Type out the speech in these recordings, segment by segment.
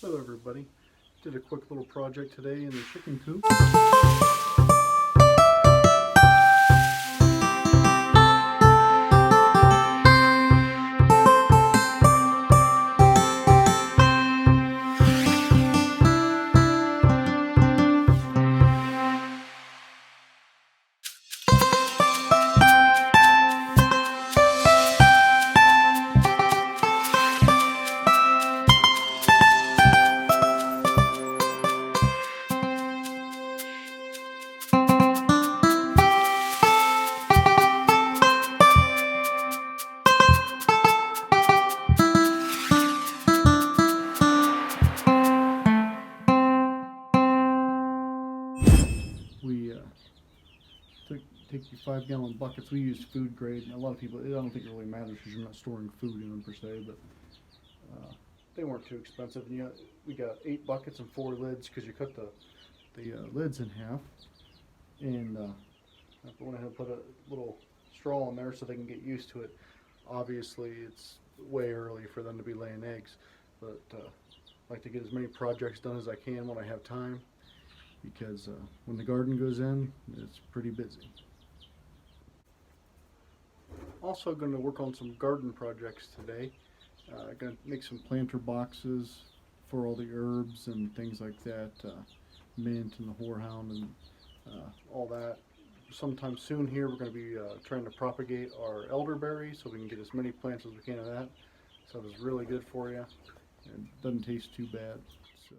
Hello everybody. Did a quick little project today in the chicken coop. We take your 5-gallon buckets. We use food grade, and a lot of people, I don't think it really matters because you're not storing food in them per se, but they weren't too expensive. And yeah, we got 8 buckets and 4 lids because you cut the lids in half, and I went ahead and put a little straw in there so they can get used to it. Obviously it's way early for them to be laying eggs, but I like to get as many projects done as I can when I have time, because when the garden goes in, it's pretty busy. Also going to work on some garden projects today. Going to make some planter boxes for all the herbs and things like that, mint and the horehound and all that. Sometime soon here we're going to be trying to propagate our elderberry so we can get as many plants as we can of that. So it's really good for you and doesn't taste too bad. So.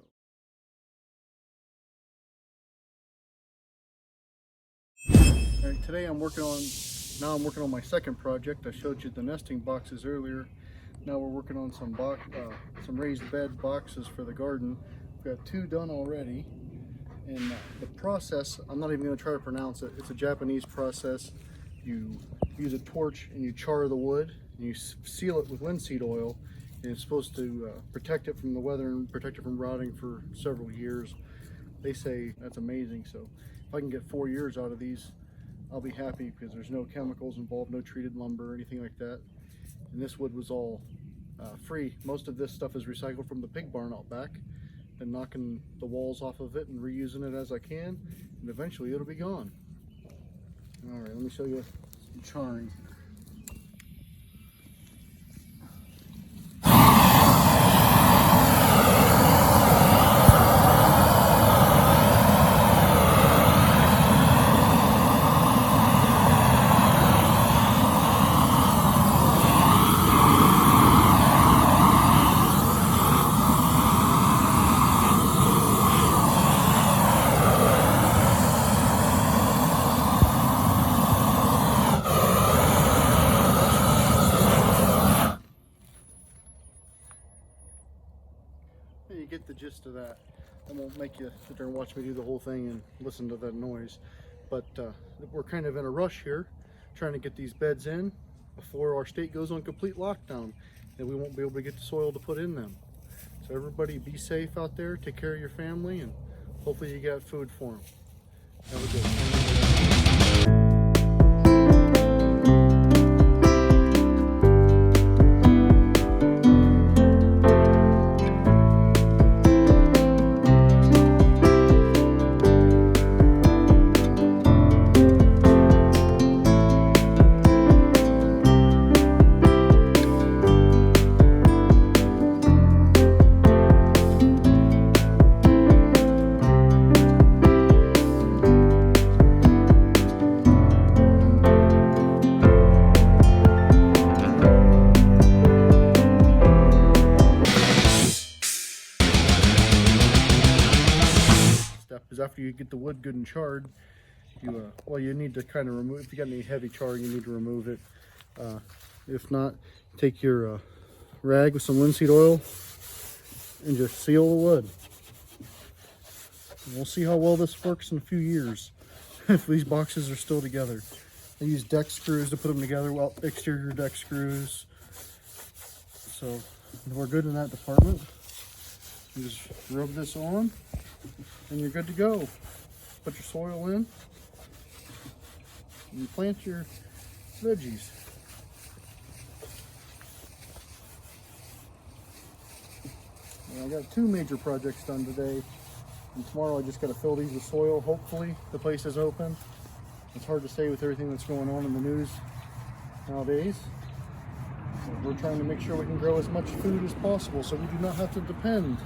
Alright, today I'm working on my second project. I showed you the nesting boxes earlier. Now we're working on some raised bed boxes for the garden. We've got 2 done already, and the process, I'm not even going to try to pronounce it. It's a Japanese process. You use a torch and you char the wood and you seal it with linseed oil, and it's supposed to protect it from the weather and protect it from rotting for several years. They say that's amazing, so if I can get 4 years out of these, I'll be happy, because there's no chemicals involved, no treated lumber or anything like that. And this wood was all free. Most of this stuff is recycled from the pig barn out back. Been knocking the walls off of it and reusing it as I can, and eventually it'll be gone. Alright, let me show you some charring. You get the gist of that. I won't make you sit there and watch me do the whole thing and listen to that noise, but we're kind of in a rush here, trying to get these beds in before our state goes on complete lockdown, and we won't be able to get the soil to put in them. So everybody be safe out there, take care of your family, and hopefully you got food for them. Have a good one. Is after you get the wood good and charred, you need to kind of remove, if you got any heavy char, you need to remove it. If not, take your rag with some linseed oil and just seal the wood. And we'll see how well this works in a few years if these boxes are still together. I use deck screws to put them together, well, exterior deck screws. So we're good in that department. You just rub this on and you're good to go. Put your soil in and you plant your veggies. And I got 2 major projects done today. And tomorrow I just got to fill these with soil. Hopefully the place is open. It's hard to say with everything that's going on in the news nowadays. So we're trying to make sure we can grow as much food as possible so we do not have to depend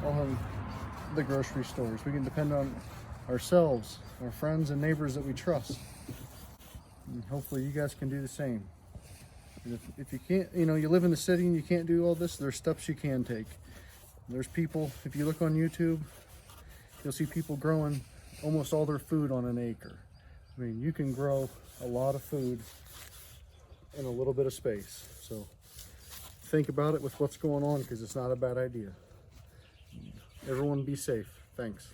on the grocery stores. We can depend on ourselves, our friends and neighbors that we trust. And hopefully you guys can do the same. And if you can't, you know, you live in the city and you can't do all this, there's steps you can take. There's people, if you look on YouTube, you'll see people growing almost all their food on an acre. I mean, you can grow a lot of food in a little bit of space. So think about it with what's going on, because it's not a bad idea. Everyone be safe. Thanks.